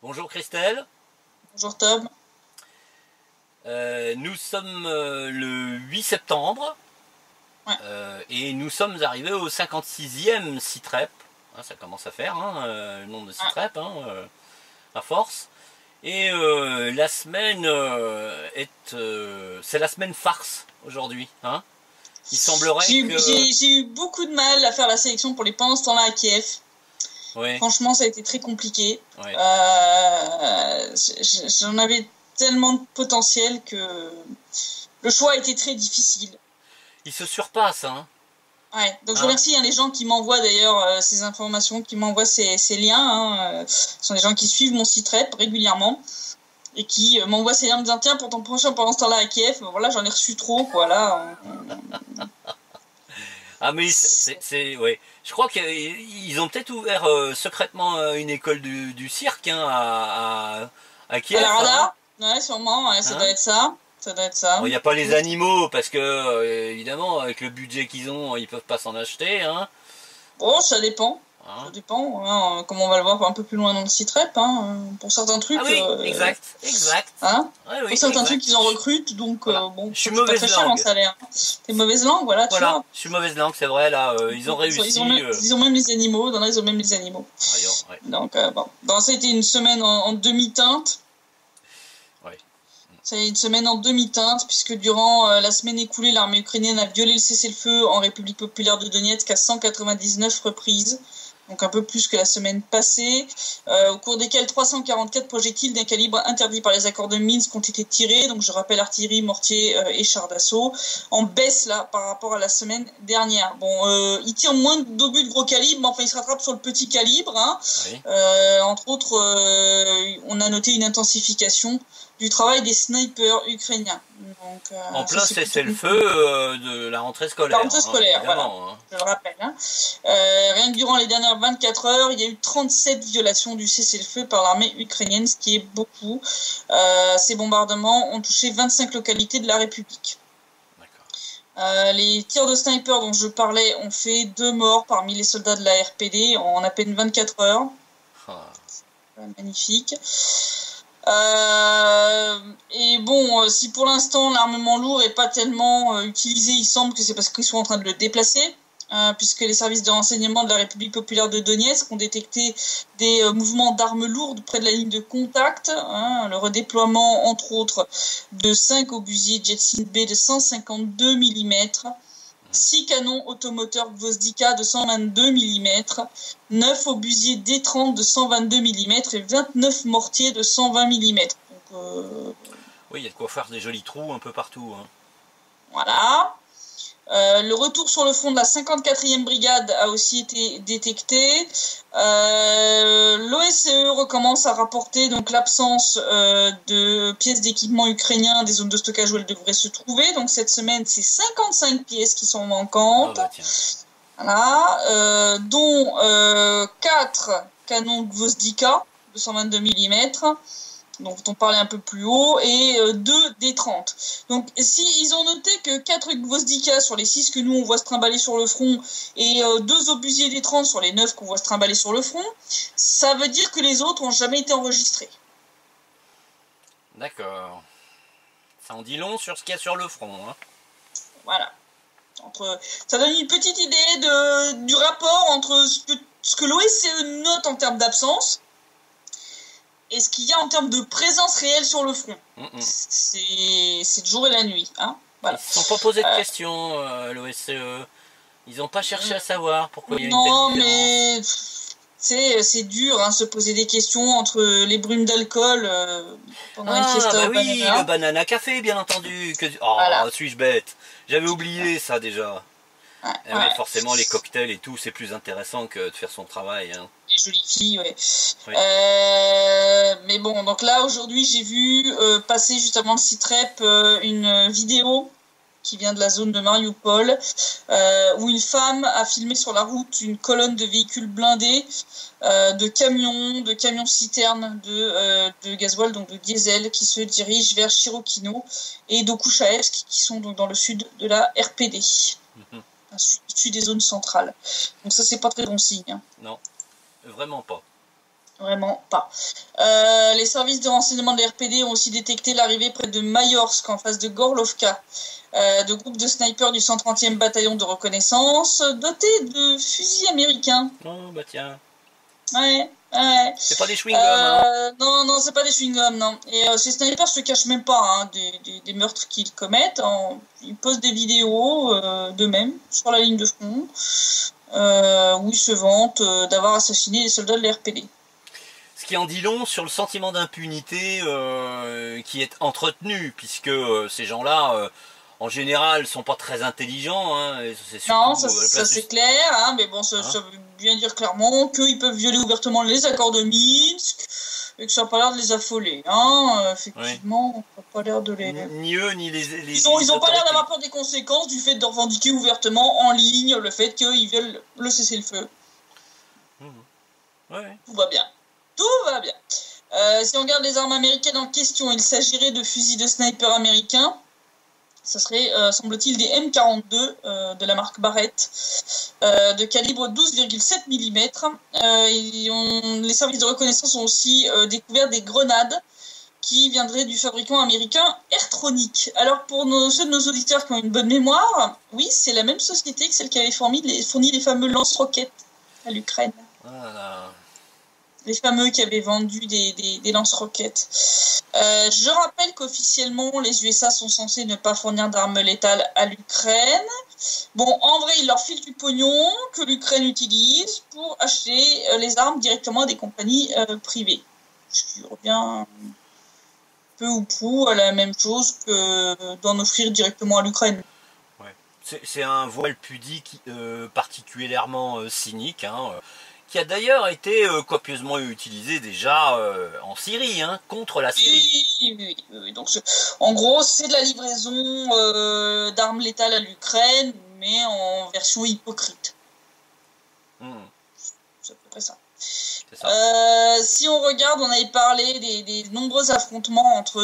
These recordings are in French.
Bonjour Christelle. Bonjour Tom. Nous sommes le 8 septembre Ouais. Et nous sommes arrivés au 56e CITREP. Ça commence à faire le nombre de CITREP à force. Et la semaine c'est la semaine farce aujourd'hui. Il semblerait que... J'ai eu beaucoup de mal à faire la sélection pour les pendant ce temps-là à Kiev. Ouais. Franchement, ça a été très compliqué. Ouais. J'en avais tellement de potentiel que le choix a été très difficile. Il se surpasse, Ouais, donc je remercie les gens qui m'envoient d'ailleurs ces informations, qui m'envoient ces liens. Ce sont des gens qui suivent mon site rep régulièrement et qui m'envoient ces liens en me disant tiens, pour ton prochain pendant ce temps-là à Kiev, voilà, j'en ai reçu trop, quoi, là. Ah mais c'est ouais. Je crois qu'ils ont peut-être ouvert secrètement une école du cirque à Kiev. À la Rada, ouais, sûrement, ouais, ça doit être ça. Ça doit être ça. Il n'y a pas les animaux parce que évidemment avec le budget qu'ils ont, ils peuvent pas s'en acheter. Bon, ça dépend. Ça dépend, comme on va le voir un peu plus loin dans le site rep, pour certains trucs. Ah oui, exact. Oui, pour certains trucs, ils en recrutent, donc bon, je suis pas mauvaise très cher en salaire. T'es mauvaise langue, voilà, tu vois. Je suis mauvaise langue, c'est vrai, là, ils ont réussi. Ils ont même les animaux, dans là, ils ont même les animaux. Ouais. Donc, bon. Donc, ça a été une semaine en demi-teinte. Ouais. C'est une semaine en demi-teinte, puisque durant la semaine écoulée, l'armée ukrainienne a violé le cessez-le-feu en République populaire de Donetsk à 199 reprises. Donc un peu plus que la semaine passée, au cours desquels 344 projectiles d'un calibre interdit par les accords de Minsk ont été tirés. Donc je rappelle artillerie, mortier et chars d'assaut, en baisse là par rapport à la semaine dernière. Bon, ils tirent moins d'obus de gros calibre, mais enfin ils se rattrapent sur le petit calibre. Oui. Entre autres, on a noté une intensification du travail des snipers ukrainiens. Donc, en plein cessez-le-feu de la rentrée scolaire. La rentrée scolaire, voilà, je le rappelle. Rien que durant les dernières 24 heures, il y a eu 37 violations du cessez-le-feu par l'armée ukrainienne, ce qui est beaucoup. Ces bombardements ont touché 25 localités de la République. Les tirs de sniper dont je parlais ont fait 2 morts parmi les soldats de la RPD en à peine 24 heures. Magnifique. Et bon, si pour l'instant l'armement lourd est pas tellement utilisé, il semble que c'est parce qu'ils sont en train de le déplacer, puisque les services de renseignement de la République populaire de Donetsk ont détecté des mouvements d'armes lourdes près de la ligne de contact, le redéploiement entre autres de 5 obusiers Jetsin B de 152 mm, 6 canons automoteurs Gvozdika de 122 mm, 9 obusiers D30 de 122 mm et 29 mortiers de 120 mm. Donc, oui, il y a de quoi faire des jolis trous un peu partout. Voilà. Le retour sur le front de la 54e brigade a aussi été détecté. L'OSCE recommence à rapporter donc l'absence de pièces d'équipement ukrainien des zones de stockage où elles devraient se trouver. Donc cette semaine, c'est 55 pièces qui sont manquantes. Voilà, dont 4 canons Gvozdika de 122 mm. dont on parlait un peu plus haut, et 2 D30. Donc, si ils ont noté que 4 Gvozdika sur les 6 que nous, on voit se trimballer sur le front, et 2 obusiers D30 sur les 9 qu'on voit se trimballer sur le front, ça veut dire que les autres n'ont jamais été enregistrés. D'accord. Ça en dit long sur ce qu'il y a sur le front. Voilà. Ça donne une petite idée du rapport entre ce que l'OSCE note en termes d'absence, et ce qu'il y a en termes de présence réelle sur le front. C'est le jour et la nuit. Voilà. Ils ne se sont pas posé de questions, l'OSCE. Ils n'ont pas cherché à savoir pourquoi il y a une telle différence. Non, mais c'est dur se poser des questions entre les brumes d'alcool pendant les fiestas au banana. Le banana café, bien entendu. Voilà. Suis-je bête? J'avais oublié ça déjà. Ouais, forcément, les cocktails et tout, c'est plus intéressant que de faire son travail. Les jolies filles, ouais. Mais bon, donc là, aujourd'hui, j'ai vu passer juste avant le site rep une vidéo qui vient de la zone de Mariupol, où une femme a filmé sur la route une colonne de véhicules blindés, de camions citernes de gasoil, donc de diesel, qui se dirigent vers Chirokino et Dokuchaevsk, qui sont donc dans le sud de la RPD. Sud des zones centrales. Donc ça, c'est pas très bon signe. Non, vraiment pas. Vraiment pas. Les services de renseignement de la RPD ont aussi détecté l'arrivée près de Mayorsk, en face de Gorlovka, de groupes de snipers du 130e bataillon de reconnaissance, dotés de fusils américains. Oh, bah tiens. Ouais. C'est pas des chewing-gums, hein. Non, c'est pas des chewing-gums, non. Et ces snipers se cachent même pas hein, des meurtres qu'ils commettent. Ils postent des vidéos d'eux-mêmes sur la ligne de front, où ils se vantent d'avoir assassiné les soldats de la RPD. Ce qui en dit long sur le sentiment d'impunité qui est entretenu, puisque ces gens-là, en général, sont pas très intelligents. Hein, et c'est surtout, non, ça c'est clair, hein, mais bon, ça veut bien dire clairement qu'ils peuvent violer ouvertement les accords de Minsk et que ça n'a pas l'air de les affoler. Hein, effectivement, on n'a pas l'air de les... Ni eux, ni les Ils ont pas l'air d'avoir peur des conséquences du fait de revendiquer ouvertement en ligne le fait qu'ils veulent le cessez-le-feu. Ouais. Tout va bien. Si on regarde les armes américaines en question, il s'agirait de fusils de sniper américains. Ça serait, semble-t-il, des M42 de la marque Barrett, de calibre 12,7 mm. Les services de reconnaissance ont aussi découvert des grenades qui viendraient du fabricant américain Airtronic. Alors, pour ceux de nos auditeurs qui ont une bonne mémoire, oui, c'est la même société que celle qui avait fourni les fameux lance-roquettes à l'Ukraine. Voilà. Les fameux qui avaient vendu des lance-roquettes. Je rappelle qu'officiellement, les USA sont censés ne pas fournir d'armes létales à l'Ukraine. Bon, en vrai, ils leur filent du pognon que l'Ukraine utilise pour acheter les armes directement à des compagnies privées. Ce qui revient peu ou prou à la même chose que d'en offrir directement à l'Ukraine. Ouais. C'est un voile pudique particulièrement cynique, hein, qui a d'ailleurs été copieusement utilisé déjà en Syrie, hein, contre la Syrie. Oui. Donc, en gros, c'est de la livraison d'armes létales à l'Ukraine, mais en version hypocrite. C'est à peu près ça. Si on regarde, on avait parlé des nombreux affrontements entre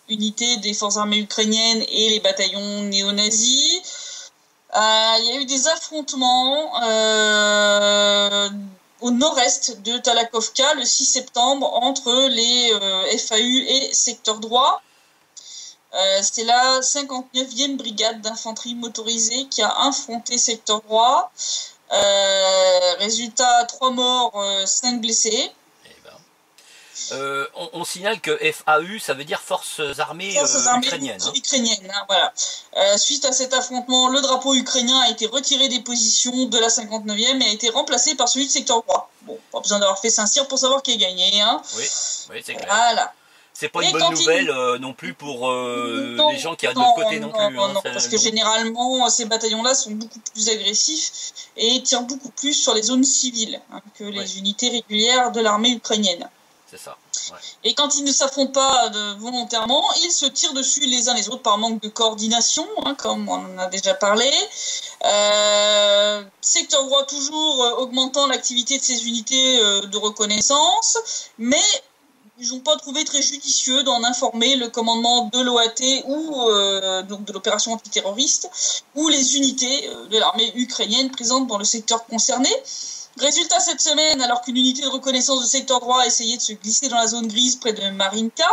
unités des forces armées ukrainiennes et les bataillons néo-nazis. Il y a eu des affrontements au nord-est de Talakovka le 6 septembre entre les FAU et secteur droit. C'est la 59e brigade d'infanterie motorisée qui a affronté secteur droit. Résultat, 3 morts, 5 blessés. On signale que FAU, ça veut dire Forces armées ukrainiennes. Ukrainiennes, hein, voilà. Suite à cet affrontement, le drapeau ukrainien a été retiré des positions de la 59e et a été remplacé par celui de secteur droit. Bon, pas besoin d'avoir fait Saint-Cyr pour savoir qui a gagné. Hein. Oui, c'est clair. Voilà. C'est pas une bonne nouvelle non plus pour les gens qui sont de l'autre côté non plus. Non, parce que généralement, ces bataillons-là sont beaucoup plus agressifs et tirent beaucoup plus sur les zones civiles que les unités régulières de l'armée ukrainienne. C'est ça. Ouais. Et quand ils ne s'affrontent pas volontairement, ils se tirent dessus les uns les autres par manque de coordination, comme on en a déjà parlé. Secteur droit toujours augmentant l'activité de ces unités de reconnaissance, mais ils n'ont pas trouvé très judicieux d'en informer le commandement de l'OAT ou donc de l'opération antiterroriste ou les unités de l'armée ukrainienne présentes dans le secteur concerné. Résultat, cette semaine, alors qu'une unité de reconnaissance de secteur droit a essayé de se glisser dans la zone grise près de Marinka,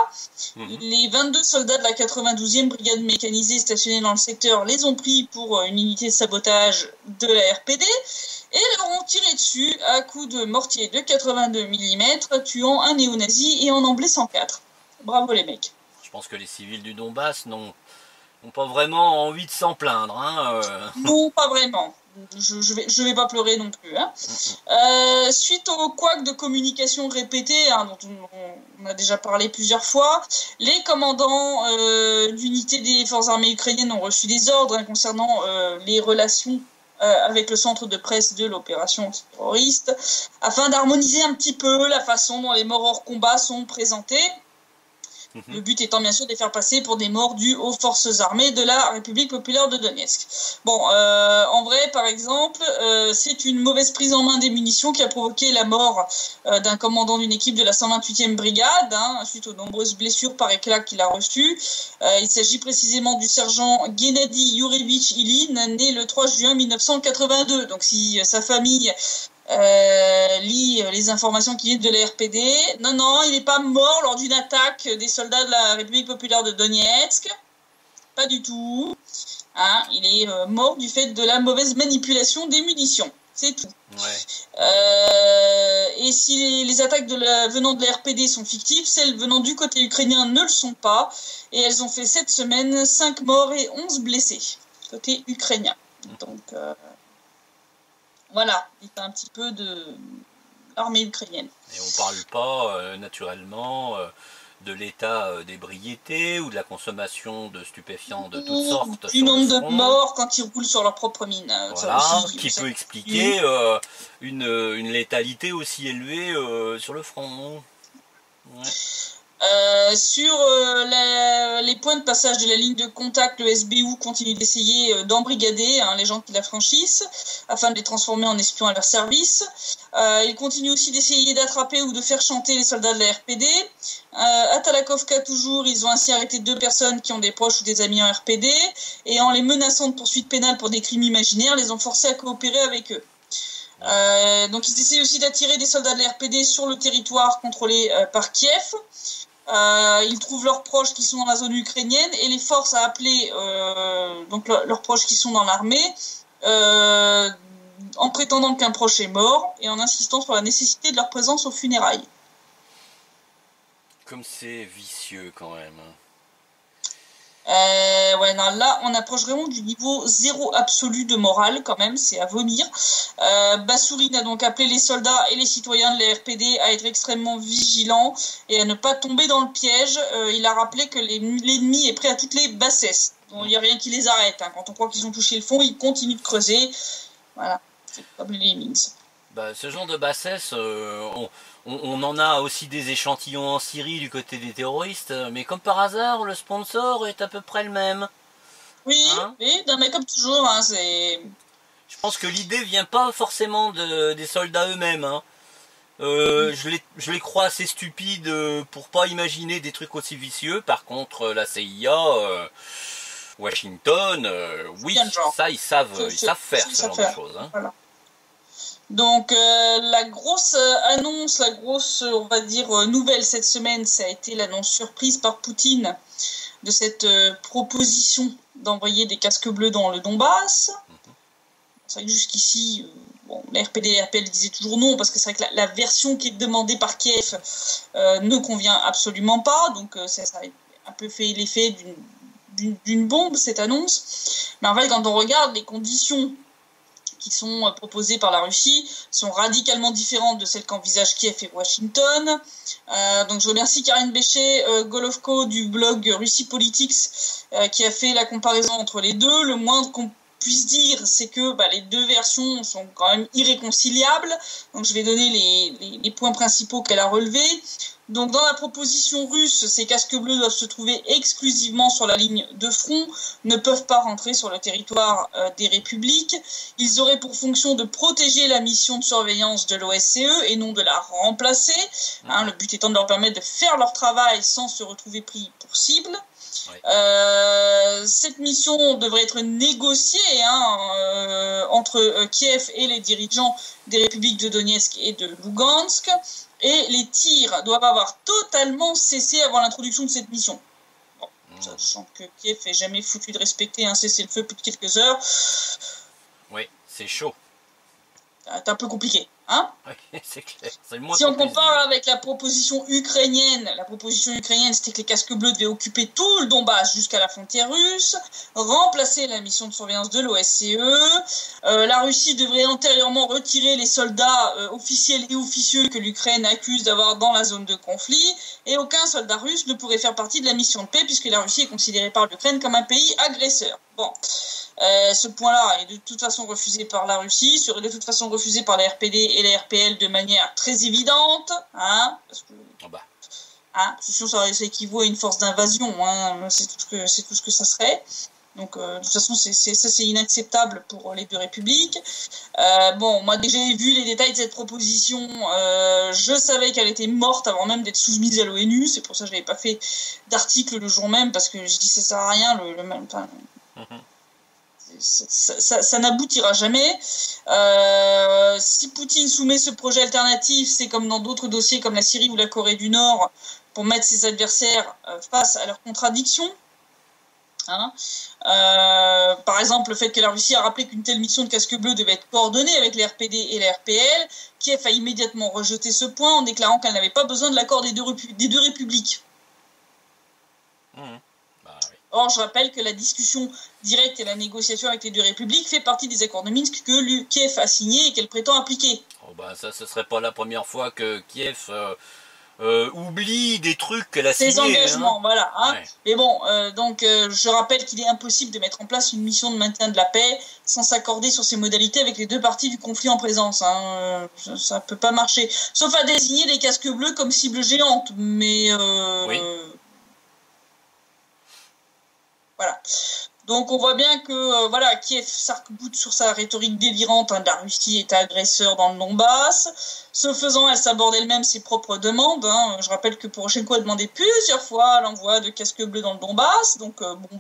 les 22 soldats de la 92e brigade mécanisée stationnée dans le secteur les ont pris pour une unité de sabotage de la RPD et leur ont tiré dessus à coups de mortier de 82 mm, tuant un néo-nazi et en en blessant 4. Bravo les mecs. Je pense que les civils du Donbass n'ont pas vraiment envie de s'en plaindre. Hein, Non, pas vraiment. Je vais pas pleurer non plus. Hein. Suite au couac de communication répété, dont on a déjà parlé plusieurs fois, les commandants d'unités des forces armées ukrainiennes ont reçu des ordres concernant les relations avec le centre de presse de l'opération terroriste, afin d'harmoniser un petit peu la façon dont les morts hors combat sont présentés. Le but étant bien sûr de les faire passer pour des morts dus aux forces armées de la République populaire de Donetsk. Bon, en vrai, par exemple, c'est une mauvaise prise en main des munitions qui a provoqué la mort d'un commandant d'une équipe de la 128e brigade, suite aux nombreuses blessures par éclat qu'il a reçues. Il s'agit précisément du sergent Gennady Yurevich Ilin, né le 3 juin 1982. Donc si sa famille lit les informations qui viennent de la RPD. Non, il n'est pas mort lors d'une attaque des soldats de la République populaire de Donetsk. Pas du tout. Hein, il est mort du fait de la mauvaise manipulation des munitions. C'est tout. Ouais. Et si les attaques venant de la RPD sont fictives, celles venant du côté ukrainien ne le sont pas. Et elles ont fait cette semaine 5 morts et 11 blessés, côté ukrainien. Donc, voilà, il y a un petit peu de l'armée ukrainienne. Et on parle pas, naturellement, de l'état d'ébriété ou de la consommation de stupéfiants de toutes sortes. Du nombre de morts quand ils roulent sur leur propre mine. Voilà, qui peut expliquer une létalité aussi élevée sur le front. Ouais. Sur les points de passage de la ligne de contact, le SBU continue d'essayer d'embrigader les gens qui la franchissent afin de les transformer en espions à leur service. Il continue aussi d'essayer d'attraper ou de faire chanter les soldats de la RPD. À Talakovka toujours, ils ont ainsi arrêté 2 personnes qui ont des proches ou des amis en RPD et en les menaçant de poursuites pénales pour des crimes imaginaires, les ont forcés à coopérer avec eux. Donc ils essaient aussi d'attirer des soldats de la RPD sur le territoire contrôlé par Kiev. Ils trouvent leurs proches qui sont dans la zone ukrainienne et les forcent à appeler donc leurs proches qui sont dans l'armée en prétendant qu'un proche est mort et en insistant sur la nécessité de leur présence aux funérailles. Comme c'est vicieux quand même. Ouais, non, là, on approche vraiment du niveau zéro absolu de morale, quand même, c'est à vomir. Bassourine a donc appelé les soldats et les citoyens de la RPD à être extrêmement vigilants et à ne pas tomber dans le piège. Il a rappelé que l'ennemi est prêt à toutes les bassesses. Bon, il n'y a rien qui les arrête. Hein. Quand on croit qu'ils ont touché le fond, ils continuent de creuser. Voilà, c'est comme les mines. Bah, ce genre de bassesse, on en a aussi des échantillons en Syrie du côté des terroristes, mais comme par hasard, le sponsor est à peu près le même. Oui, hein, oui, mais comme toujours, hein, c'est... Je pense que l'idée vient pas forcément des soldats eux-mêmes. Hein. Je les crois assez stupides pour pas imaginer des trucs aussi vicieux. Par contre, la CIA, Washington, oui, ça ils savent faire ce genre de choses. Hein. Voilà. Donc la grosse annonce, la grosse, on va dire, nouvelle cette semaine, ça a été l'annonce surprise par Poutine de cette proposition d'envoyer des casques bleus dans le Donbass. C'est vrai que jusqu'ici, bon, la RPD et la RPL disaient toujours non, parce que c'est vrai que la version qui est demandée par Kiev ne convient absolument pas, donc ça a un peu fait l'effet d'une bombe, cette annonce. Mais en fait, quand on regarde les conditions qui sont proposées par la Russie sont radicalement différentes de celles qu'envisagent Kiev et Washington. Donc je remercie Karine Béchet-Golovko du blog Russie Politics qui a fait la comparaison entre les deux. Le moins qu'on puisse dire, c'est que les deux versions sont quand même irréconciliables. Donc je vais donner les points principaux qu'elle a relevés. Donc dans la proposition russe, ces casques bleus doivent se trouver exclusivement sur la ligne de front, ne peuvent pas rentrer sur le territoire des républiques. Ils auraient pour fonction de protéger la mission de surveillance de l'OSCE et non de la remplacer. Hein, le but étant de leur permettre de faire leur travail sans se retrouver pris pour cible. Oui. Cette mission devrait être négociée entre Kiev et les dirigeants des républiques de Donetsk et de Lugansk. Et les tirs doivent avoir totalement cessé avant l'introduction de cette mission. Bon, sachant que Kiev n'est jamais foutu de respecter un cessez-le-feu plus de quelques heures. Oui, c'est chaud. C'est un peu compliqué, hein? Oui, c'est clair. Si on compare avec la proposition ukrainienne, c'était que les casques bleus devaient occuper tout le Donbass jusqu'à la frontière russe, remplacer la mission de surveillance de l'OSCE. La Russie devrait antérieurement retirer les soldats officiels et officieux que l'Ukraine accuse d'avoir dans la zone de conflit, et aucun soldat russe ne pourrait faire partie de la mission de paix puisque la Russie est considérée par l'Ukraine comme un pays agresseur. Bon. Ce point-là est de toute façon refusé par la Russie, serait de toute façon refusé par la RPD et la RPL de manière très évidente, hein, parce que sinon ça équivaut à une force d'invasion, hein, c'est tout ce que ça serait. Donc de toute façon c'est inacceptable pour les deux républiques. Bon, moi dès que j'ai vu les détails de cette proposition, je savais qu'elle était morte avant même d'être soumise à l'ONU. C'est pour ça que je n'avais pas fait d'article le jour même, parce que je dis ça sert à rien ça n'aboutira jamais. Si Poutine soumet ce projet alternatif, c'est comme dans d'autres dossiers comme la Syrie ou la Corée du Nord, pour mettre ses adversaires face à leurs contradictions. Hein. Par exemple, le fait que la Russie a rappelé qu'une telle mission de casque bleu devait être coordonnée avec les RPD et les RPL, Kiev a immédiatement rejeté ce point en déclarant qu'elle n'avait pas besoin de l'accord des deux républiques. Bah, oui. Or, je rappelle que la discussion directe et la négociation avec les deux républiques fait partie des accords de Minsk que Kiev a signés et qu'elle prétend appliquer. Oh, bah, ça, ce serait pas la première fois que Kiev oublie des trucs qu'elle a signés. Ses engagements, hein. voilà. Hein. Ouais. Mais bon, je rappelle qu'il est impossible de mettre en place une mission de maintien de la paix sans s'accorder sur ses modalités avec les deux parties du conflit en présence. Hein. Ça peut pas marcher. Sauf à désigner les casques bleus comme cible géante. Mais Oui. Voilà. Donc on voit bien que Kiev s'arc-boute sur sa rhétorique délirante, hein, de la Russie est agresseur dans le Donbass. Ce faisant, elle s'aborde elle-même ses propres demandes. Hein. Je rappelle que Poroshenko a demandé plusieurs fois l'envoi de casques bleus dans le Donbass. Donc on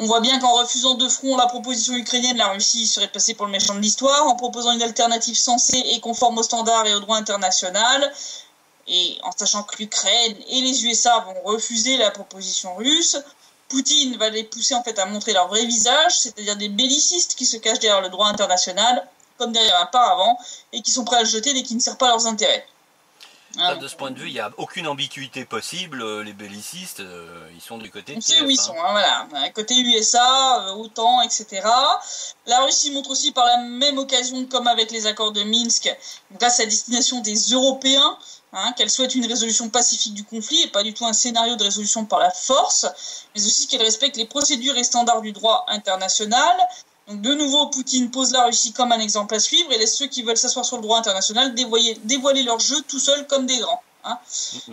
voit bien qu'en refusant de front la proposition ukrainienne, la Russie serait passée pour le méchant de l'histoire. En proposant une alternative sensée et conforme aux standards et au droit international, et en sachant que l'Ukraine et les USA vont refuser la proposition russe, Poutine va les pousser en fait à montrer leur vrai visage, c'est-à-dire des bellicistes qui se cachent derrière le droit international, comme derrière un paravent, et qui sont prêts à le jeter dès qu'il ne sert pas leurs intérêts. Ça, de ce point de vue, il n'y a aucune ambiguïté possible. Les bellicistes, ils sont du côté de Kiev. On sait où ils sont, hein, voilà. Côté USA, OTAN, etc. La Russie montre aussi par la même occasion, comme avec les accords de Minsk, grâce à destination des Européens, qu'elle souhaite une résolution pacifique du conflit et pas du tout un scénario de résolution par la force, mais aussi qu'elle respecte les procédures et standards du droit international. Donc de nouveau, Poutine pose la Russie comme un exemple à suivre et laisse ceux qui veulent s'asseoir sur le droit international dévoiler leur jeu tout seuls comme des grands.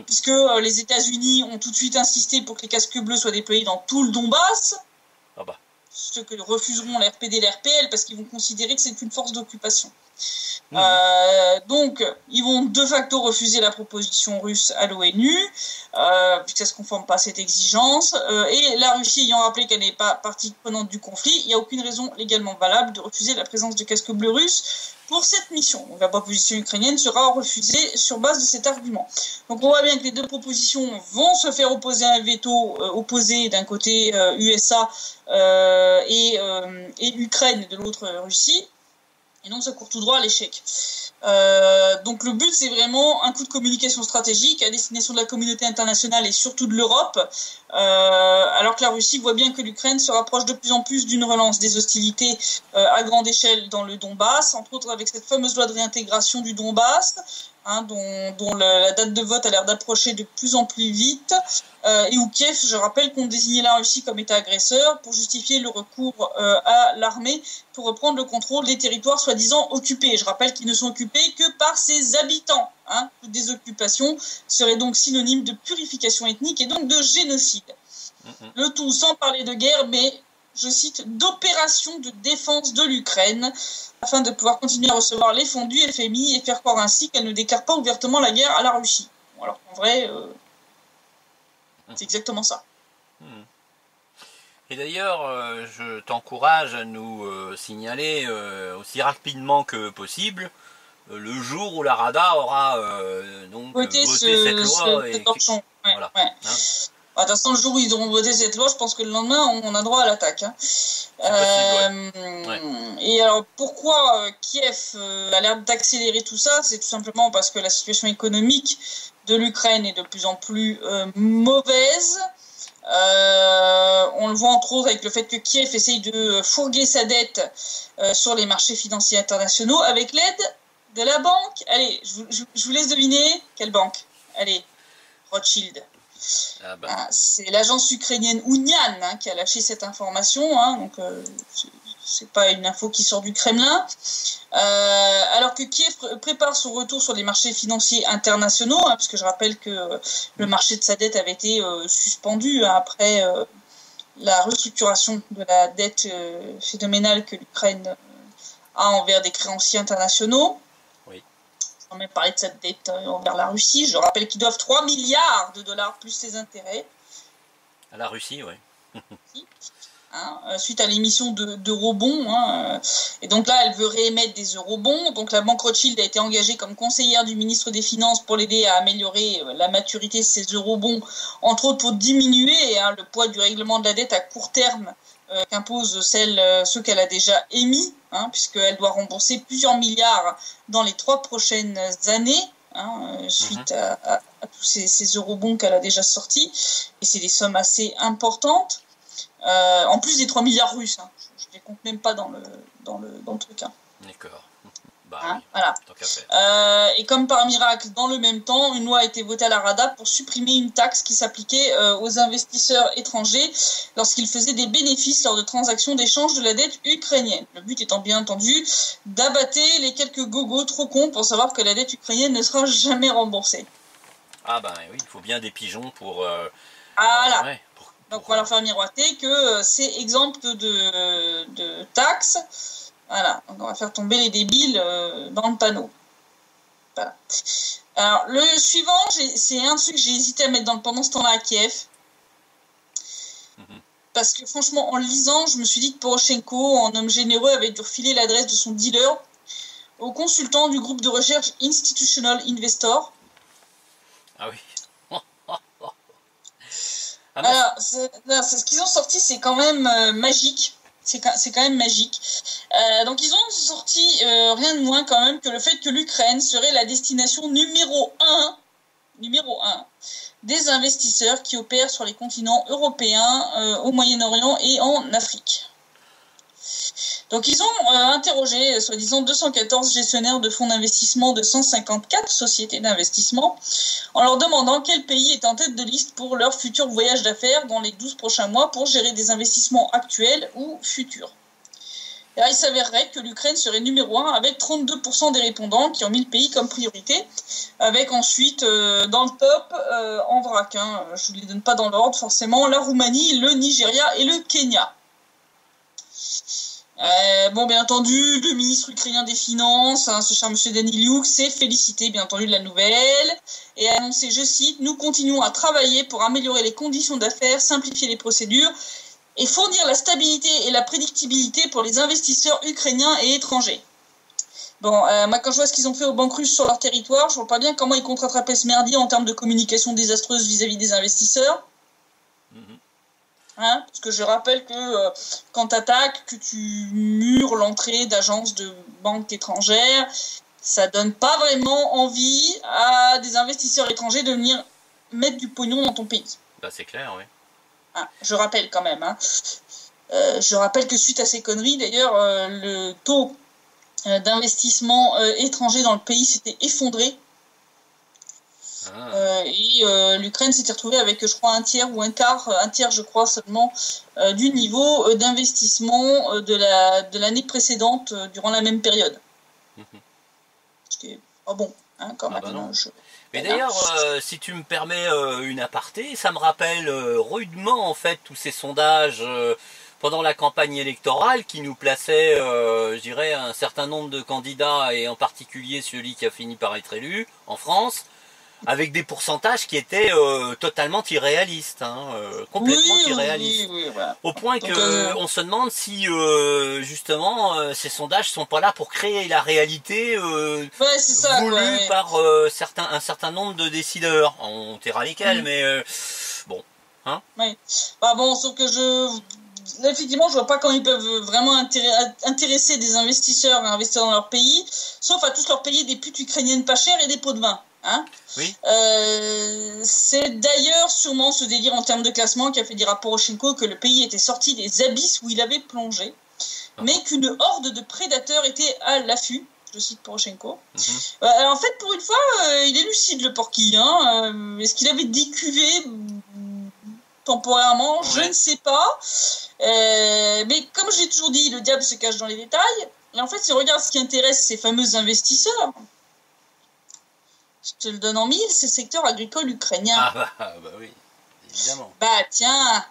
Puisque les États-Unis ont tout de suite insisté pour que les casques bleus soient déployés dans tout le Donbass. Ah bah. Ceux que refuseront les RPD et les RPL parce qu'ils vont considérer que c'est une force d'occupation. Donc, ils vont de facto refuser la proposition russe à l'ONU, puisque ça ne se conforme pas à cette exigence. Et la Russie ayant rappelé qu'elle n'est pas partie prenante du conflit, il n'y a aucune raison légalement valable de refuser la présence de casques bleus russes pour cette mission. Donc, la proposition ukrainienne sera refusée sur base de cet argument. Donc, on voit bien que les deux propositions vont se faire opposer à un veto opposé d'un côté USA et Ukraine de l'autre Russie. Et donc ça court tout droit à l'échec. Donc le but, c'est vraiment un coup de communication stratégique à destination de la communauté internationale et surtout de l'Europe, alors que la Russie voit bien que l'Ukraine se rapproche de plus en plus d'une relance des hostilités à grande échelle dans le Donbass, entre autres avec cette fameuse loi de réintégration du Donbass, dont la date de vote a l'air d'approcher de plus en plus vite, et où Kiev, je rappelle, compte désigner la Russie comme État agresseur pour justifier le recours à l'armée pour reprendre le contrôle des territoires soi-disant occupés. Je rappelle qu'ils ne sont occupés que par ses habitants. Toute désoccupation serait donc synonyme de purification ethnique et donc de génocide. Le tout sans parler de guerre, mais, je cite, d'opération de défense de l'Ukraine, afin de pouvoir continuer à recevoir les fonds du FMI et faire croire ainsi qu'elle ne déclare pas ouvertement la guerre à la Russie. Bon, alors qu'en vrai, c'est exactement ça. Et d'ailleurs, je t'encourage à nous signaler aussi rapidement que possible le jour où la Rada aura voté cette loi. Voilà. Ouais. De toute façon, le jour où ils auront voté cette loi, je pense que le lendemain, on a droit à l'attaque. Et alors, pourquoi Kiev a l'air d'accélérer tout ça? C'est tout simplement parce que la situation économique de l'Ukraine est de plus en plus mauvaise. On le voit entre autres avec le fait que Kiev essaye de fourguer sa dette sur les marchés financiers internationaux avec l'aide de la banque. Allez, je vous laisse deviner quelle banque. Allez, Rothschild. C'est l'agence ukrainienne Ounian qui a lâché cette information, donc c'est pas une info qui sort du Kremlin. Alors que Kiev prépare son retour sur les marchés financiers internationaux, parce que je rappelle que le marché de sa dette avait été suspendu après la restructuration de la dette phénoménale que l'Ukraine a envers des créanciers internationaux. Sans même parler de cette dette envers la Russie. Je rappelle qu'ils doivent 3 milliards de dollars plus ses intérêts. À la Russie, oui. suite à l'émission d'eurobonds. Et donc là, elle veut réémettre des eurobonds. Donc la banque Rothschild a été engagée comme conseillère du ministre des Finances pour l'aider à améliorer la maturité de ces eurobonds, entre autres pour diminuer le poids du règlement de la dette à court terme qu'impose ceux qu'elle a déjà émis, puisqu'elle doit rembourser plusieurs milliards dans les 3 prochaines années. Suite à tous ces eurobonds qu'elle a déjà sortis. Et c'est des sommes assez importantes. En plus des 3 milliards russes, je ne les compte même pas dans le truc. D'accord. Voilà. Tant qu'à faire. Et comme par miracle, dans le même temps, une loi a été votée à la Rada pour supprimer une taxe qui s'appliquait aux investisseurs étrangers lorsqu'ils faisaient des bénéfices lors de transactions d'échange de la dette ukrainienne. Le but étant bien entendu d'abattre les quelques gogos trop cons pour savoir que la dette ukrainienne ne sera jamais remboursée. Ah oui, il faut bien des pigeons pour... Voilà. Ouais. Donc on va leur faire miroiter que c'est exempt de taxes. Voilà, donc on va faire tomber les débiles dans le panneau. Voilà. Alors le suivant, c'est un truc que j'ai hésité à mettre pendant ce temps-là à Kiev. Parce que franchement, en le lisant, je me suis dit que Poroshenko, en homme généreux, avait dû refiler l'adresse de son dealer au consultant du groupe de recherche Institutional Investor. Ah oui. Alors, ce qu'ils ont sorti, c'est quand même magique. C'est quand même magique. Donc, ils ont sorti rien de moins quand même que le fait que l'Ukraine serait la destination numéro 1 des investisseurs qui opèrent sur les continents européens, au Moyen-Orient et en Afrique. Donc, ils ont interrogé, soi-disant, 214 gestionnaires de fonds d'investissement de 154 sociétés d'investissement en leur demandant quel pays est en tête de liste pour leur futur voyage d'affaires dans les 12 prochains mois pour gérer des investissements actuels ou futurs. Et alors, il s'avérerait que l'Ukraine serait numéro 1 avec 32% des répondants qui ont mis le pays comme priorité, avec ensuite, dans le top, en vrac, je ne les donne pas dans l'ordre forcément, la Roumanie, le Nigeria et le Kenya. Bien entendu, le ministre ukrainien des Finances, ce cher monsieur Daniliuk, s'est félicité, bien entendu, de la nouvelle et a annoncé, je cite, « Nous continuons à travailler pour améliorer les conditions d'affaires, simplifier les procédures et fournir la stabilité et la prédictibilité pour les investisseurs ukrainiens et étrangers. » Moi, quand je vois ce qu'ils ont fait aux banques russes sur leur territoire, je vois pas bien comment ils comptent rattraper ce merdier en termes de communication désastreuse vis-à-vis des investisseurs. Parce que je rappelle que quand tu attaques, que tu mures l'entrée d'agences de banques étrangères, ça donne pas vraiment envie à des investisseurs étrangers de venir mettre du pognon dans ton pays. C'est clair, oui. Je rappelle quand même. Je rappelle que suite à ces conneries, d'ailleurs, le taux d'investissement étranger dans le pays s'était effondré. Et l'Ukraine s'était retrouvée avec, je crois, un tiers je crois seulement, du niveau d'investissement de l'année précédente durant la même période. Ce qui est pas bon, quand même. Non. Mais d'ailleurs, si tu me permets une aparté, ça me rappelle rudement en fait tous ces sondages pendant la campagne électorale qui nous plaçaient, je dirais, un certain nombre de candidats et en particulier celui qui a fini par être élu en France, avec des pourcentages qui étaient totalement irréalistes, complètement irréalistes. Oui, voilà. Au point que on se demande si justement ces sondages sont pas là pour créer la réalité voulue par un certain nombre de décideurs. On taira lesquels, mais bon. Oui. Sauf que effectivement, je vois pas comment ils peuvent vraiment intéresser des investisseurs à investir dans leur pays, sauf à tous leur payer des putes ukrainiennes pas chères et des pots de vin. Oui. C'est d'ailleurs sûrement ce délire en termes de classement qui a fait dire à Poroshenko que le pays était sorti des abysses où il avait plongé, mais qu'une horde de prédateurs était à l'affût. Je cite Poroshenko. En fait, pour une fois, il est lucide le porky. Est-ce qu'il avait décuvé temporairement? Je ne sais pas. Mais comme j'ai toujours dit, le diable se cache dans les détails. Et en fait, si on regarde ce qui intéresse ces fameux investisseurs, je te le donne en mille, c'est le secteur agricole ukrainien. Oui, évidemment. Tiens,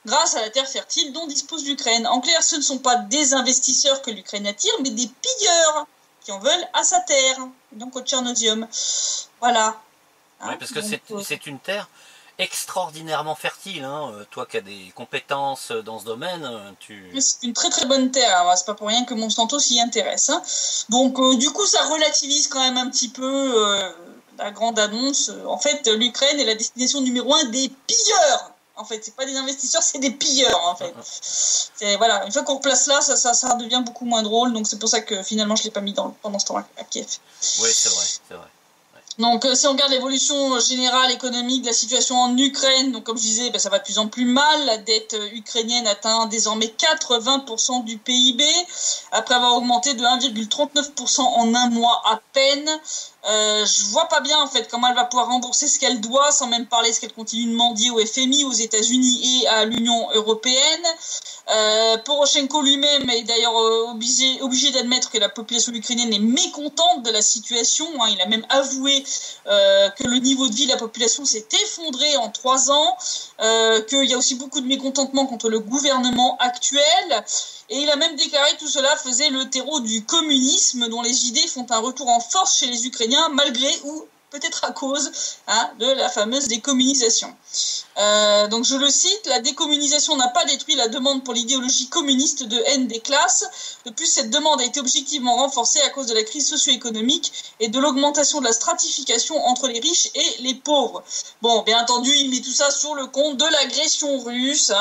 grâce à la terre fertile dont dispose l'Ukraine. En clair, ce ne sont pas des investisseurs que l'Ukraine attire, mais des pilleurs qui en veulent à sa terre, donc au Tchernodium. Voilà. Oui, parce que c'est une terre extraordinairement fertile, hein. Toi qui as des compétences dans ce domaine, C'est une très très bonne terre, hein. C'est pas pour rien que Monsanto s'y intéresse, hein. Donc du coup ça relativise quand même un petit peu la grande annonce. En fait, l'Ukraine est la destination numéro 1 des pilleurs. En fait, c'est pas des investisseurs, c'est des pilleurs, en fait. Voilà, une fois qu'on replace là, ça devient beaucoup moins drôle. Donc c'est pour ça que finalement je l'ai pas mis pendant ce temps à Kiev. Oui, c'est vrai, c'est vrai. Donc, si on regarde l'évolution générale économique de la situation en Ukraine, donc comme je disais, ça va de plus en plus mal. La dette ukrainienne atteint désormais 80% du PIB, après avoir augmenté de 1,39% en un mois à peine. Je vois pas bien en fait comment elle va pouvoir rembourser ce qu'elle doit, sans même parler de ce qu'elle continue de mendier au FMI, aux États-Unis et à l'Union européenne. Poroshenko lui-même est d'ailleurs obligé d'admettre que la population ukrainienne est mécontente de la situation, hein. Il a même avoué que le niveau de vie de la population s'est effondré en 3 ans, qu'il y a aussi beaucoup de mécontentement contre le gouvernement actuel. Et il a même déclaré que tout cela faisait le terreau du communisme, dont les idées font un retour en force chez les Ukrainiens, malgré ou peut-être à cause de la fameuse décommunisation. Donc je le cite, la décommunisation n'a pas détruit la demande pour l'idéologie communiste de haine des classes. De plus, cette demande a été objectivement renforcée à cause de la crise socio-économique et de l'augmentation de la stratification entre les riches et les pauvres. Bon, bien entendu, il met tout ça sur le compte de l'agression russe,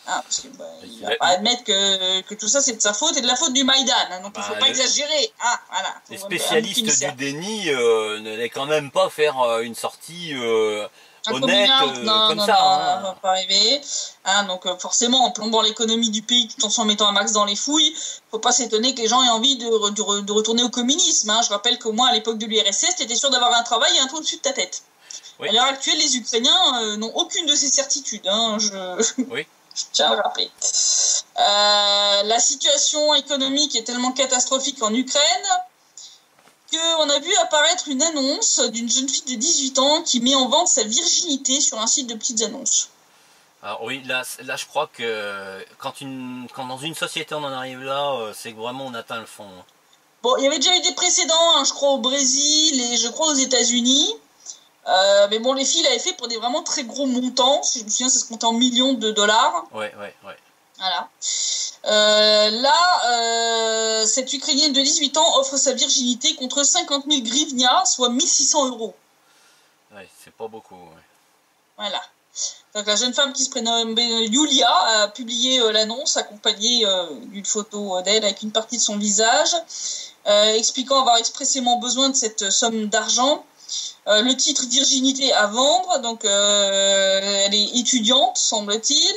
parce que, il ne va pas admettre que tout ça c'est de sa faute et de la faute du Maïdan, hein, donc il ne faut pas exagérer. Voilà, les spécialistes du déni n'allaient quand même pas faire une sortie honnête comme ça. Ça va pas arriver. Donc forcément, en plombant l'économie du pays tout en s'en mettant un max dans les fouilles, il ne faut pas s'étonner que les gens aient envie de retourner au communisme. Hein. Je rappelle qu'au moins à l'époque de l'URSS, tu étais sûr d'avoir un travail et un toit au-dessus de ta tête. Oui. À l'heure actuelle, les Ukrainiens n'ont aucune de ces certitudes. Hein. Oui. Je tiens à le rappeler. La situation économique est tellement catastrophique en Ukraine qu'on a vu apparaître une annonce d'une jeune fille de 18 ans qui met en vente sa virginité sur un site de petites annonces. Alors oui, là je crois que quand dans une société on en arrive là, c'est que vraiment on atteint le fond. Bon, il y avait déjà eu des précédents, je crois au Brésil et je crois aux États-Unis. Mais bon, les filles l'avaient fait pour des vraiment très gros montants. Si je me souviens, ça se comptait en millions de dollars. Ouais. Voilà. Cette Ukrainienne de 18 ans offre sa virginité contre 50 000 grivnia, soit 1600 €. Ouais, c'est pas beaucoup. Ouais. Voilà. Donc la jeune femme qui se prénomme Yulia a publié l'annonce accompagnée d'une photo d'elle avec une partie de son visage, expliquant avoir expressément besoin de cette somme d'argent. Le titre virginité à vendre, donc elle est étudiante, semble-t-il.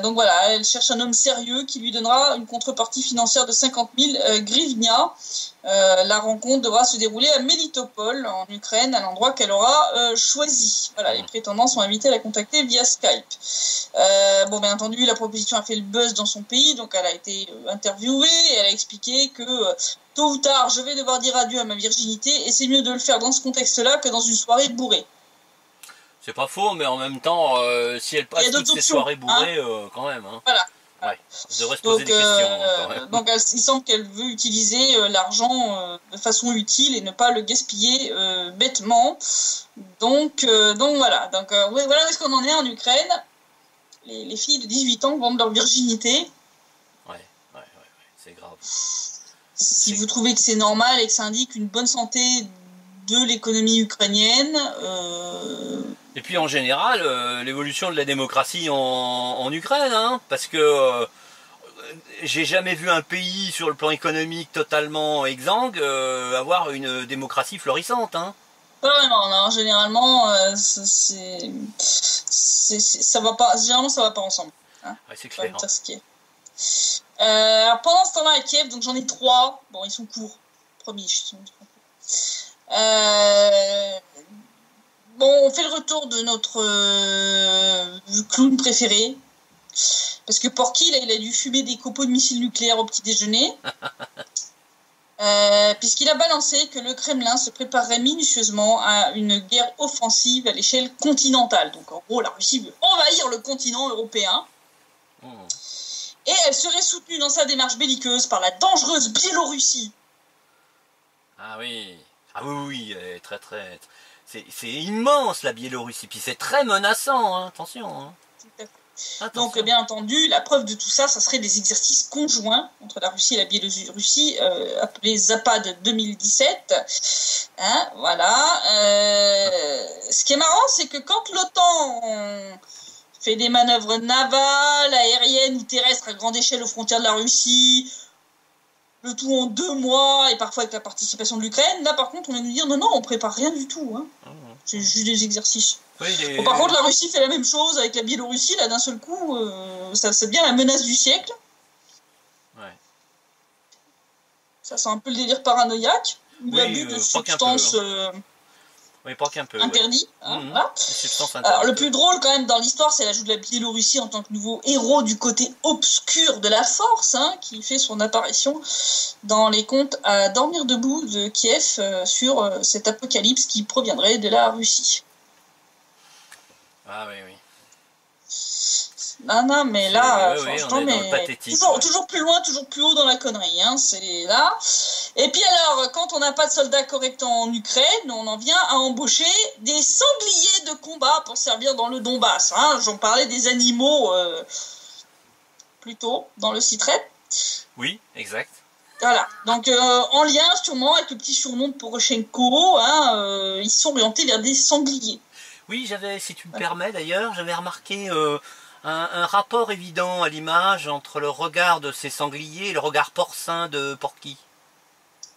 Donc voilà, elle cherche un homme sérieux qui lui donnera une contrepartie financière de 50 000 grivnia. La rencontre devra se dérouler à Melitopol, en Ukraine, à l'endroit qu'elle aura choisi. Voilà, les prétendants sont invités à la contacter via Skype. Bien entendu, la proposition a fait le buzz dans son pays, donc elle a été interviewée et elle a expliqué que tôt ou tard, je vais devoir dire adieu à ma virginité et c'est mieux de le faire dans ce contexte-là que dans une soirée bourrée. C'est pas faux, mais en même temps, si elle passe toutes ces soirées bourrées, quand même. Hein. Voilà. Ouais, on devrait se poser des questions. Quand même. Donc il semble qu'elle veut utiliser l'argent de façon utile et ne pas le gaspiller bêtement. Donc voilà. Voilà où est-ce qu'on en est en Ukraine. Les filles de 18 ans vendent leur virginité. Ouais, c'est grave. Si vous trouvez que c'est normal et que ça indique une bonne santé de l'économie ukrainienne. Et puis en général, l'évolution de la démocratie en Ukraine, hein, parce que j'ai jamais vu un pays sur le plan économique totalement exsangue avoir une démocratie florissante. Hein. Pas vraiment, non. Généralement, ça va pas. Généralement, ça va pas ensemble. Hein. Ouais, c'est clair. Dire ce qui est. Alors, pendant ce temps-là à Kiev, donc j'en ai 3. Bon, ils sont courts. Promis, je suis on fait le retour de notre clown préféré. Parce que Porky, là, il a dû fumer des copeaux de missiles nucléaires au petit déjeuner. Puisqu'il a balancé que le Kremlin se préparerait minutieusement à une guerre offensive à l'échelle continentale. Donc en gros, la Russie veut envahir le continent européen. Et elle serait soutenue dans sa démarche belliqueuse par la dangereuse Biélorussie. Ah oui, elle est très très... c'est immense la Biélorussie, puis c'est très menaçant, hein, attention. Hein. Attention. Donc, bien entendu, la preuve de tout ça, ça serait des exercices conjoints entre la Russie et la Biélorussie, appelés Zapad 2017. Hein, voilà. Ce qui est marrant, c'est que quand l'OTAN fait des manœuvres navales, aériennes ou terrestres à grande échelle aux frontières de la Russie, le tout en 2 mois et parfois avec la participation de l'Ukraine, là par contre on vient nous dire non, on prépare rien du tout. Hein. C'est juste des exercices. Oui, Bon, par contre, la Russie fait la même chose avec la Biélorussie, là, d'un seul coup, ça c'est bien la menace du siècle. Ouais. Ça sent un peu le délire paranoïaque, l'abus de substances pas qu'un peu. interdites. Ouais. Hein, voilà. Alors, le plus drôle, quand même, dans l'histoire, c'est l'ajout de la Biélorussie en tant que nouveau héros du côté obscur de la force, hein, qui fait son apparition dans les contes à dormir debout de Kiev sur cet apocalypse qui proviendrait de la Russie. Ah oui, oui. Non, mais là, franchement, pathétique, toujours plus loin, toujours plus haut dans la connerie, hein, c'est là. Et puis alors, quand on n'a pas de soldats corrects en Ukraine, on en vient à embaucher des sangliers de combat pour servir dans le Donbass. Hein. J'en parlais des animaux plus tôt, dans le Citrep. Oui, exact. Voilà, donc en lien sûrement avec le petit surnom de Poroshenko, hein, ils sont orientés vers des sangliers. Oui, si tu me permets d'ailleurs, j'avais remarqué un rapport évident à l'image entre le regard de ces sangliers et le regard porcin de Porky.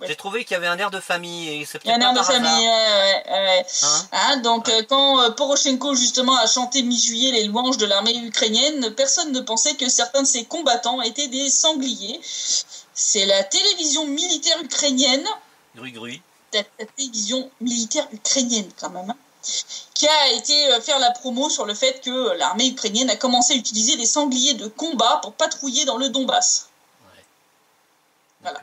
Ouais. J'ai trouvé qu'il y avait un air de famille. Et c'est peut-être un air de famille, ouais. Hein, donc quand Poroshenko justement a chanté mi-juillet les louanges de l'armée ukrainienne, personne ne pensait que certains de ses combattants étaient des sangliers. C'est la télévision militaire ukrainienne. Grui. La télévision militaire ukrainienne quand même. Hein, qui a été faire la promo sur le fait que l'armée ukrainienne a commencé à utiliser des sangliers de combat pour patrouiller dans le Donbass. Ouais. Voilà.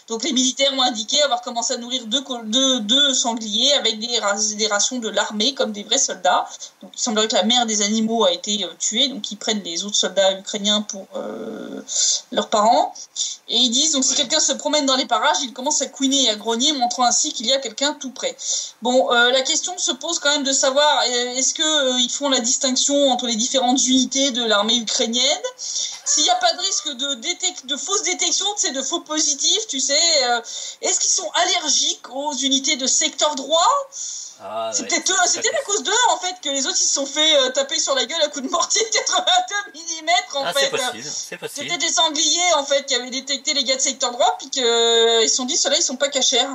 Donc les militaires ont indiqué avoir commencé à nourrir deux sangliers avec des rations de l'armée comme des vrais soldats. Donc il semblerait que la mère des animaux a été tuée, donc ils prennent les autres soldats ukrainiens pour leurs parents. Et ils disent, donc si quelqu'un se promène dans les parages, il commence à couiner et à grogner, montrant ainsi qu'il y a quelqu'un tout près. Bon, la question se pose quand même de savoir, est-ce qu'ils font la distinction entre les différentes unités de l'armée ukrainienne? S'il n'y a pas de risque de fausse détection, de faux positifs, tu sais, est-ce qu'ils sont allergiques aux unités de secteur droit? C'est peut-être à cause d'eux en fait que les autres ils se sont fait taper sur la gueule à coups de mortier de 82 mm en fait. C'est possible. C'était des sangliers en fait qui avaient détecté les gars de secteur droit puis qu'ils se sont dit ceux-là ils sont pas cachers.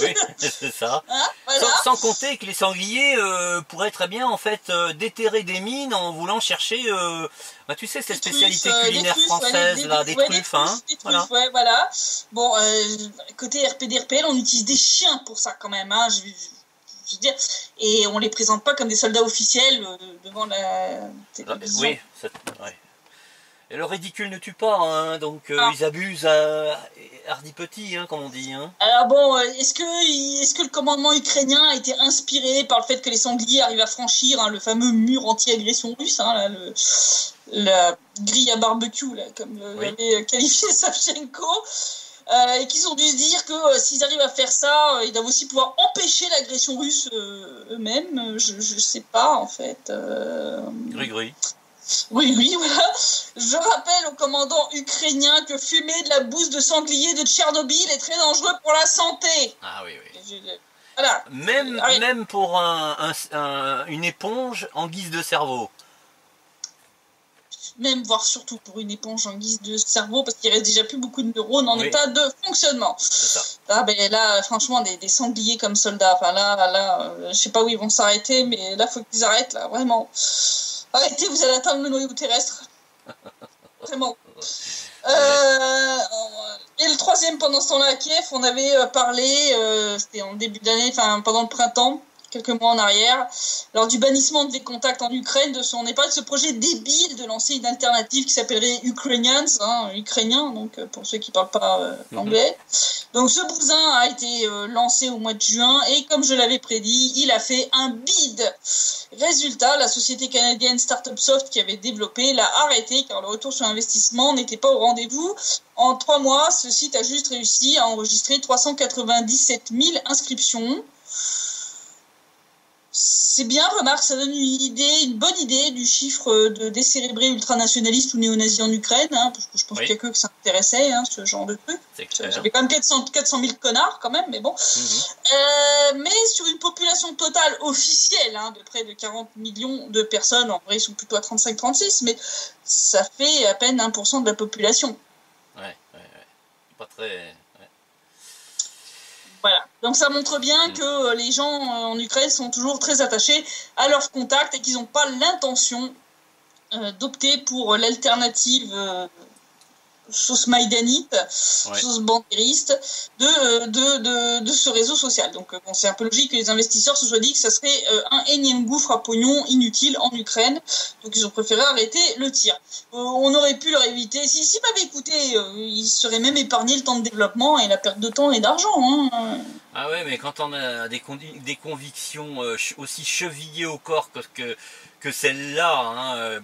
Oui, c'est ça. Hein, voilà. sans compter que les sangliers pourraient très bien en fait déterrer des mines en voulant chercher tu sais ces spécialités culinaires françaises des truffes, hein. Des truffes, voilà. Bon, côté RPD RPL, on utilise des chiens pour ça quand même, hein, je veux dire, et on les présente pas comme des soldats officiels devant la télévision. Oui, ouais. Et le ridicule ne tue pas, hein, donc ils abusent à hardi petit, hein, comme on dit. Hein. Alors bon, est-ce que le commandement ukrainien a été inspiré par le fait que les sangliers arrivent à franchir le fameux mur anti-agression russe, hein, là, la grille à barbecue, là, comme l'avait qualifié Savchenko, et qu'ils ont dû se dire que s'ils arrivent à faire ça, ils doivent aussi pouvoir empêcher l'agression russe eux-mêmes. Je sais pas, en fait. Gris. Oui, voilà. Je rappelle au commandant ukrainien que fumer de la bouse de sanglier de Tchernobyl est très dangereux pour la santé. Ah oui. Voilà. Même pour une éponge en guise de cerveau. Même, voire surtout pour une éponge en guise de cerveau, parce qu'il reste déjà plus beaucoup de neurones en état de fonctionnement. C'est ça. Là, franchement, des sangliers comme soldats, enfin là, je sais pas où ils vont s'arrêter, mais là, faut qu'ils arrêtent, là, vraiment. Arrêtez, vous allez atteindre le noyau terrestre. Vraiment. Et le troisième, pendant ce temps-là, à Kiev, on avait parlé, c'était en début d'année, enfin pendant le printemps, quelques mois en arrière, lors du bannissement des contacts en Ukraine, on est parlé de ce projet débile de lancer une alternative qui s'appellerait Ukrainians, ukrainien, donc pour ceux qui ne parlent pas anglais. Donc ce bousin a été lancé au mois de juin et comme je l'avais prédit, il a fait un bid. Résultat, la société canadienne Startup Soft qui avait développé l'a arrêté car le retour sur investissement n'était pas au rendez-vous. En 3 mois, ce site a juste réussi à enregistrer 397 000 inscriptions. C'est bien, remarque, ça donne une bonne idée du chiffre de décérébrés ultranationalistes ou néo-nazis en Ukraine, hein, parce que je pense qu'il y a que ça intéressait, hein, ce genre de truc. J'avais quand même 400 000 connards, quand même, mais bon. Mais sur une population totale officielle, hein, de près de 40 millions de personnes, en vrai, ils sont plutôt à 35-36, mais ça fait à peine 1% de la population. Ouais. Pas très... Voilà. Donc ça montre bien que les gens en Ukraine sont toujours très attachés à leurs contacts et qu'ils n'ont pas l'intention d'opter pour l'alternative sauce maïdanite, sauce bandériste de ce réseau social. Donc bon, c'est un peu logique que les investisseurs se soient dit que ça serait un énième gouffre à pognon inutile en Ukraine. Donc ils ont préféré arrêter le tir. On aurait pu leur éviter, s'ils m'avaient écouté, ils seraient même épargnés le temps de développement et la perte de temps et d'argent. Hein. Ah ouais, mais quand on a des convictions aussi chevillées au corps que celle-là, hein,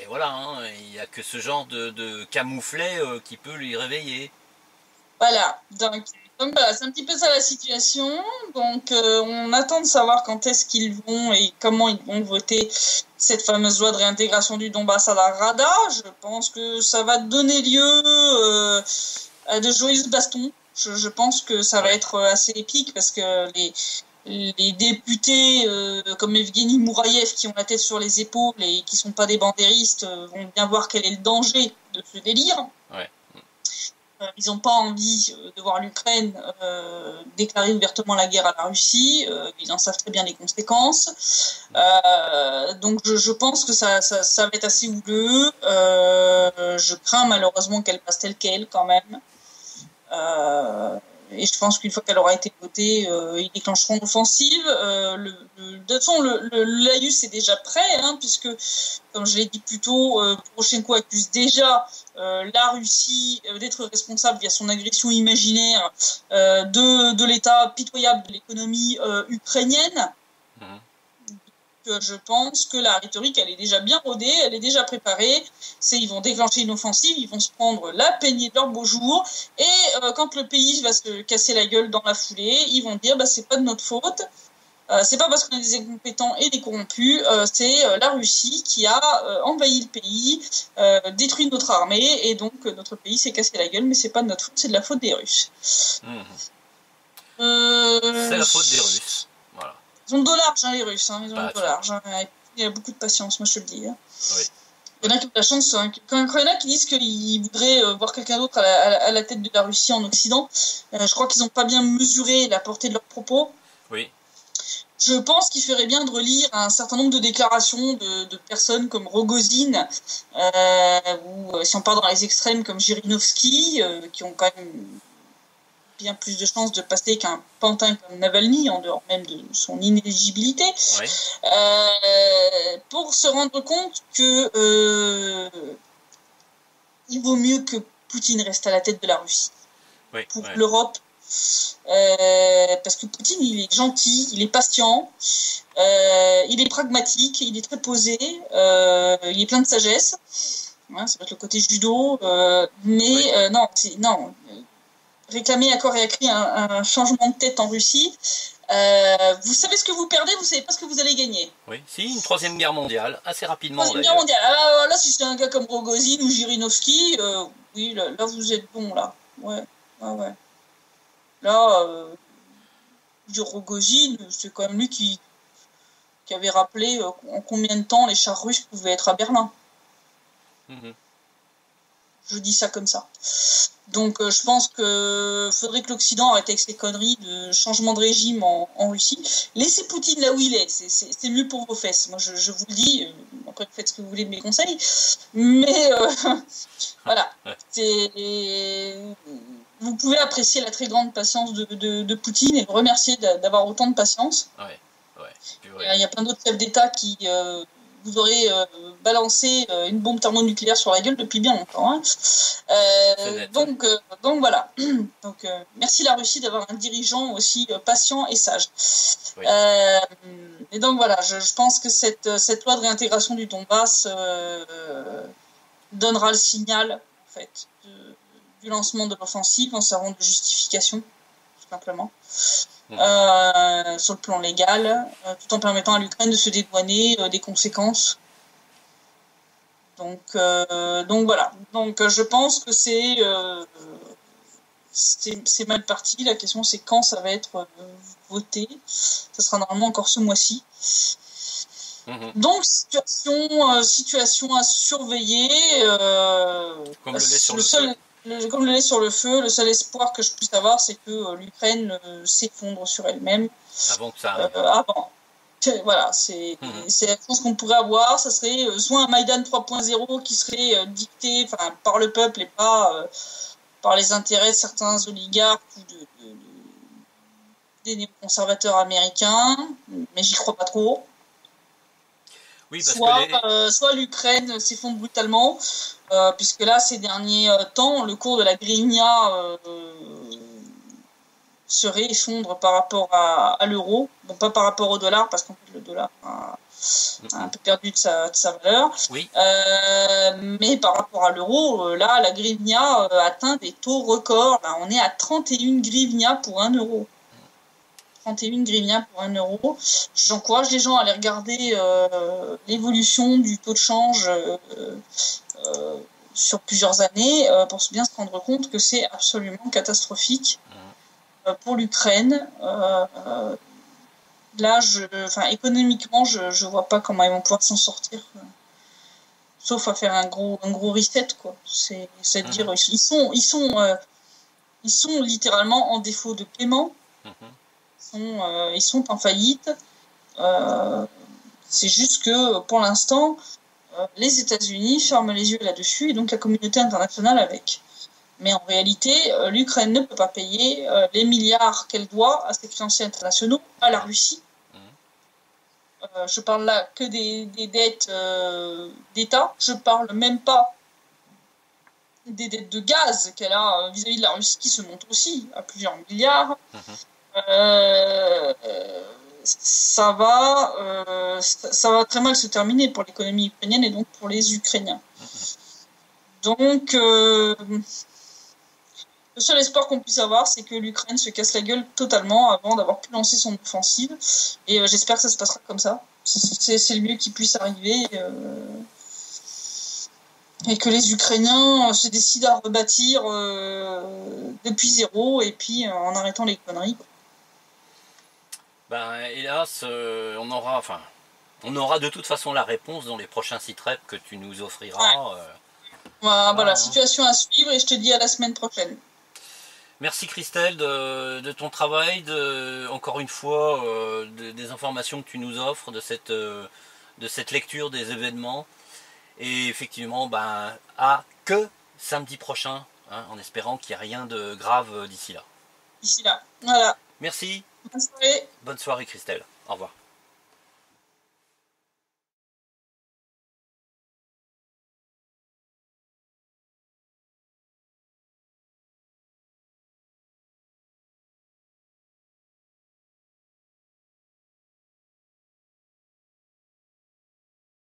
et voilà, hein, il n'y a que ce genre de camouflet qui peut les réveiller. Voilà, donc voilà, c'est un petit peu ça la situation. Donc on attend de savoir quand est-ce qu'ils vont et comment ils vont voter cette fameuse loi de réintégration du Donbass à la Rada. Je pense que ça va donner lieu à de joyeux bastons. Je pense que ça va être assez épique parce que les députés comme Evgeny Mouraïev qui ont la tête sur les épaules et qui sont pas des bandéristes vont bien voir quel est le danger de ce délire. Ouais. Ils n'ont pas envie de voir l'Ukraine déclarer ouvertement la guerre à la Russie. Ils en savent très bien les conséquences. Donc je pense que ça va être assez houleux. Je crains malheureusement qu'elle passe telle qu'elle quand même. Et je pense qu'une fois qu'elle aura été votée, ils déclencheront l'offensive. De toute façon, l'AIUS est déjà prêt, hein, puisque, comme je l'ai dit plus tôt, Poroshenko accuse déjà la Russie d'être responsable via son agression imaginaire de l'état pitoyable de l'économie ukrainienne. Je pense que la rhétorique, elle est déjà bien rodée, elle est déjà préparée. Ils vont déclencher une offensive, ils vont se prendre la peignée de leur beau jour. Et quand le pays va se casser la gueule dans la foulée, ils vont dire c'est pas de notre faute. C'est pas parce qu'on est des incompétents et des corrompus, c'est la Russie qui a envahi le pays, détruit notre armée, et donc notre pays s'est cassé la gueule, mais c'est pas de notre faute, c'est de la faute des Russes. C'est la faute des Russes. Voilà. Ils ont de l'argent, les Russes, hein, ils ont de l'argent. Il y a beaucoup de patience, moi je te le dis. Hein. Oui. Il y en a qui ont de la chance, hein. Quand il y en a qui disent qu'ils voudraient voir quelqu'un d'autre à la tête de la Russie en Occident, je crois qu'ils n'ont pas bien mesuré la portée de leurs propos. Oui. Je pense qu'il ferait bien de relire un certain nombre de déclarations de personnes comme Rogozine, ou si on part dans les extrêmes comme Jirinovski, qui ont quand même bien plus de chances de passer qu'un pantin comme Navalny, en dehors même de son inéligibilité, pour se rendre compte que il vaut mieux que Poutine reste à la tête de la Russie. Pour l'Europe, parce que Poutine, il est gentil, il est patient, il est pragmatique, il est très posé, il est plein de sagesse. Hein, ça va être le côté judo, mais non. Réclamer à corps et à cri un changement de tête en Russie. Vous savez ce que vous perdez, vous savez pas ce que vous allez gagner. Oui, si, une troisième guerre mondiale, assez rapidement. Troisième guerre mondiale. Alors, là, si c'est un gars comme Rogozine ou Jirinovski, oui, là, vous êtes bon, là. Ouais. Là, Rogozine, c'est quand même lui qui avait rappelé en combien de temps les chars russes pouvaient être à Berlin. Je dis ça comme ça. Donc je pense que faudrait que l'Occident arrête avec ses conneries de changement de régime en Russie. Laissez Poutine là où il est, c'est mieux pour vos fesses. Moi je vous le dis, après faites ce que vous voulez de mes conseils. Mais voilà, vous pouvez apprécier la très grande patience de Poutine et le remercier d'avoir autant de patience. Il y a plein d'autres chefs d'État qui vous aurez balancé une bombe thermonucléaire sur la gueule depuis bien longtemps. Hein. Donc voilà. Donc merci la Russie d'avoir un dirigeant aussi patient et sage. Et donc voilà, je pense que cette loi de réintégration du Donbass donnera le signal en fait du lancement de l'offensive en servant de justification, tout simplement. sur le plan légal, tout en permettant à l'Ukraine de se dédouaner des conséquences. Donc voilà. Donc je pense que c'est mal parti. La question c'est quand ça va être voté. Ça sera normalement encore ce mois-ci. Donc situation à surveiller. Comme le lait sur le feu. Comme le lait sur le feu, le seul espoir que je puisse avoir, c'est que l'Ukraine s'effondre sur elle-même. Avant que ça arrive. Voilà, c'est la chose qu'on pourrait avoir. Ça serait soit un Maïdan 3.0 qui serait dicté par le peuple et pas par les intérêts de certains oligarques ou des néoconservateurs américains, mais j'y crois pas trop. Oui, parce soit l'Ukraine s'effondre brutalement, puisque là, ces derniers temps, le cours de la hryvnia se réeffondre par rapport à l'euro. Bon, pas par rapport au dollar, parce qu'en fait, le dollar a un peu perdu de sa valeur. Oui. Mais par rapport à l'euro, là, la hryvnia atteint des taux records. Là, on est à 31 hryvnia pour 1 euro. 31 hryvnia pour 1 euro. J'encourage les gens à aller regarder l'évolution du taux de change sur plusieurs années pour bien se rendre compte que c'est absolument catastrophique pour l'Ukraine. Là, économiquement, je vois pas comment ils vont pouvoir s'en sortir. Sauf à faire un gros reset, quoi. C'est-à-dire, ils sont littéralement en défaut de paiement. Ils sont en faillite. C'est juste que pour l'instant, les États-Unis ferment les yeux là-dessus et donc la communauté internationale avec. Mais en réalité, l'Ukraine ne peut pas payer les milliards qu'elle doit à ses créanciers internationaux à la Russie. Je parle là que des dettes d'État. Je parle même pas des dettes de gaz qu'elle a vis-à-vis de la Russie qui se montent aussi à plusieurs milliards. Ça va très mal se terminer pour l'économie ukrainienne et donc pour les Ukrainiens. Donc, le seul espoir qu'on puisse avoir, c'est que l'Ukraine se casse la gueule totalement avant d'avoir pu lancer son offensive. Et j'espère que ça se passera comme ça. C'est le mieux qui puisse arriver. Et que les Ukrainiens se décident à rebâtir depuis zéro et puis en arrêtant les conneries. Hélas, on aura de toute façon la réponse dans les prochains sites-rep que tu nous offriras. Voilà, situation à suivre et je te dis à la semaine prochaine. Merci Christelle de ton travail, encore une fois, des informations que tu nous offres, de cette lecture des événements. Et effectivement, à que samedi prochain, en espérant qu'il n'y ait rien de grave d'ici là. Voilà. Merci. Bonne soirée. Bonne soirée Christelle. Au revoir.